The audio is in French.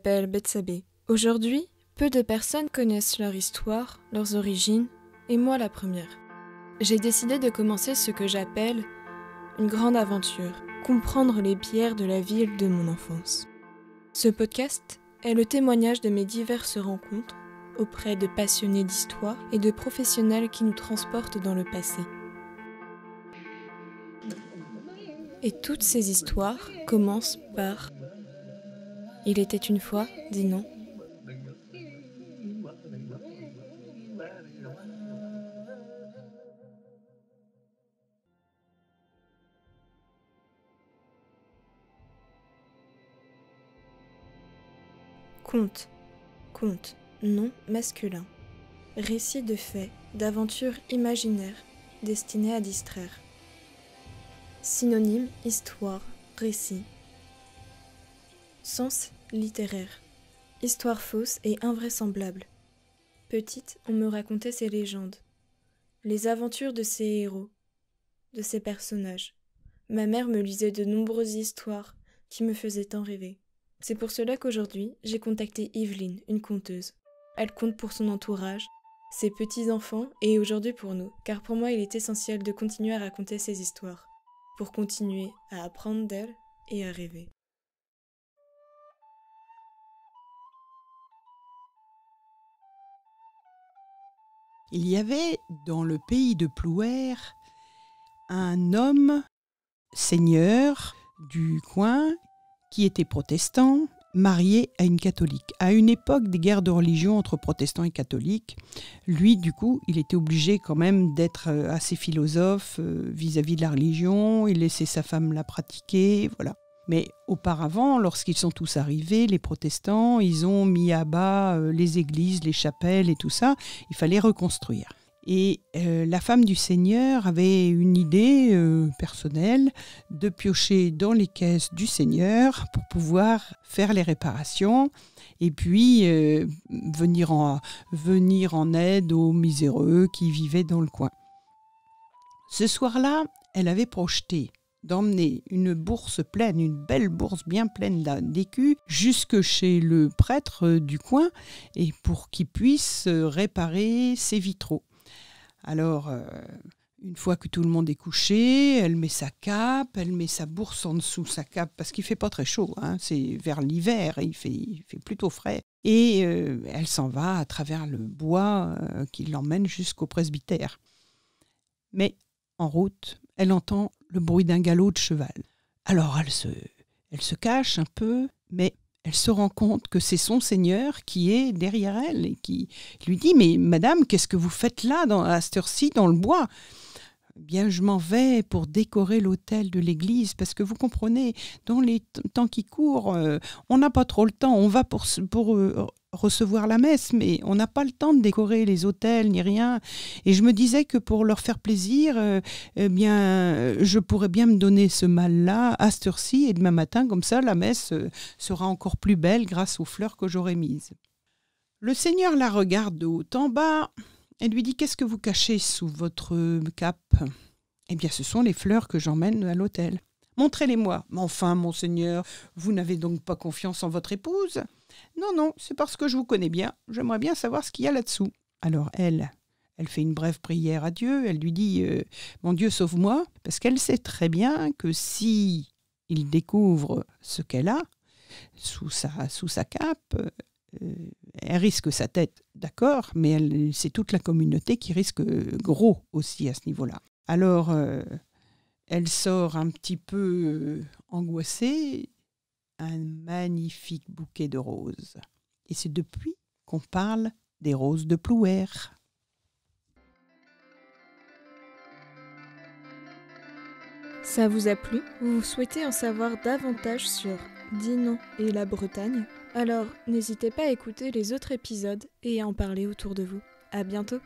m'appelle Betsabé. Aujourd'hui, peu de personnes connaissent leur histoire, leurs origines, et moi la première. J'ai décidé de commencer ce que j'appelle une grande aventure, comprendre les pierres de la ville de mon enfance. Ce podcast est le témoignage de mes diverses rencontres auprès de passionnés d'histoire et de professionnels qui nous transportent dans le passé. Et toutes ces histoires commencent par « Il était une fois, dis non ». Conte, conte, nom masculin. Récit de faits, d'aventures imaginaires, destinés à distraire. Synonyme, histoire, récit. Sens littéraire. Histoire fausse et invraisemblable. Petite, on me racontait ces légendes. Les aventures de ces héros, de ces personnages. Ma mère me lisait de nombreuses histoires qui me faisaient tant rêver. C'est pour cela qu'aujourd'hui, j'ai contacté Yveline, une conteuse. Elle compte pour son entourage, ses petits-enfants et aujourd'hui pour nous, car pour moi il est essentiel de continuer à raconter ces histoires, pour continuer à apprendre d'elles et à rêver. Il y avait dans le pays de Plouer un homme seigneur du coin qui était protestant, marié à une catholique. À une époque des guerres de religion entre protestants et catholiques, lui, du coup, il était obligé quand même d'être assez philosophe vis-à-vis de la religion. Il laissait sa femme la pratiquer, voilà. Mais auparavant, lorsqu'ils sont tous arrivés, les protestants, ils ont mis à bas les églises, les chapelles et tout ça. Il fallait reconstruire. Et la femme du Seigneur avait une idée personnelle de piocher dans les caisses du Seigneur pour pouvoir faire les réparations et puis venir en aide aux miséreux qui vivaient dans le coin. Ce soir-là, elle avait projeté d'emmener une bourse pleine, une belle bourse bien pleine d'écus, jusque chez le prêtre du coin, et pour qu'il puisse réparer ses vitraux. Alors, une fois que tout le monde est couché, elle met sa cape, elle met sa bourse en dessous sa cape, parce qu'il ne fait pas très chaud, hein, c'est vers l'hiver, il fait plutôt frais. Et elle s'en va à travers le bois qui l'emmène jusqu'au presbytère. Mais en route, elle entend le bruit d'un galop de cheval. Alors elle se cache un peu, mais elle se rend compte que c'est son Seigneur qui est derrière elle et qui lui dit « Mais madame, qu'est-ce que vous faites là à cette heure-ci dans le bois ?» Eh bien, je m'en vais pour décorer l'autel de l'église parce que vous comprenez, dans les temps qui courent, on n'a pas trop le temps. On va pour recevoir la messe, mais on n'a pas le temps de décorer les autels ni rien. Et je me disais que pour leur faire plaisir, je pourrais bien me donner ce mal-là à cette heure-ci et demain matin, comme ça, la messe sera encore plus belle grâce aux fleurs que j'aurai mises. Le Seigneur la regarde de haut en bas. Elle lui dit « Qu'est-ce que vous cachez sous votre cape ?» Eh bien, ce sont les fleurs que j'emmène à l'autel. « Montrez-les-moi. »« Mais enfin, monseigneur, vous n'avez donc pas confiance en votre épouse ?»« Non, non, c'est parce que je vous connais bien. J'aimerais bien savoir ce qu'il y a là-dessous. » Alors elle fait une brève prière à Dieu. Elle lui dit « Mon Dieu, sauve-moi » parce qu'elle sait très bien que si il découvre ce qu'elle a sous sa cape, elle risque sa tête, d'accord, mais c'est toute la communauté qui risque gros aussi à ce niveau-là. Alors, elle sort un petit peu angoissée, un magnifique bouquet de roses. Et c'est depuis qu'on parle des roses de Plouer. Ça vous a plu ? Vous souhaitez en savoir davantage sur Dinan et la Bretagne ? Alors, n'hésitez pas à écouter les autres épisodes et à en parler autour de vous. À bientôt!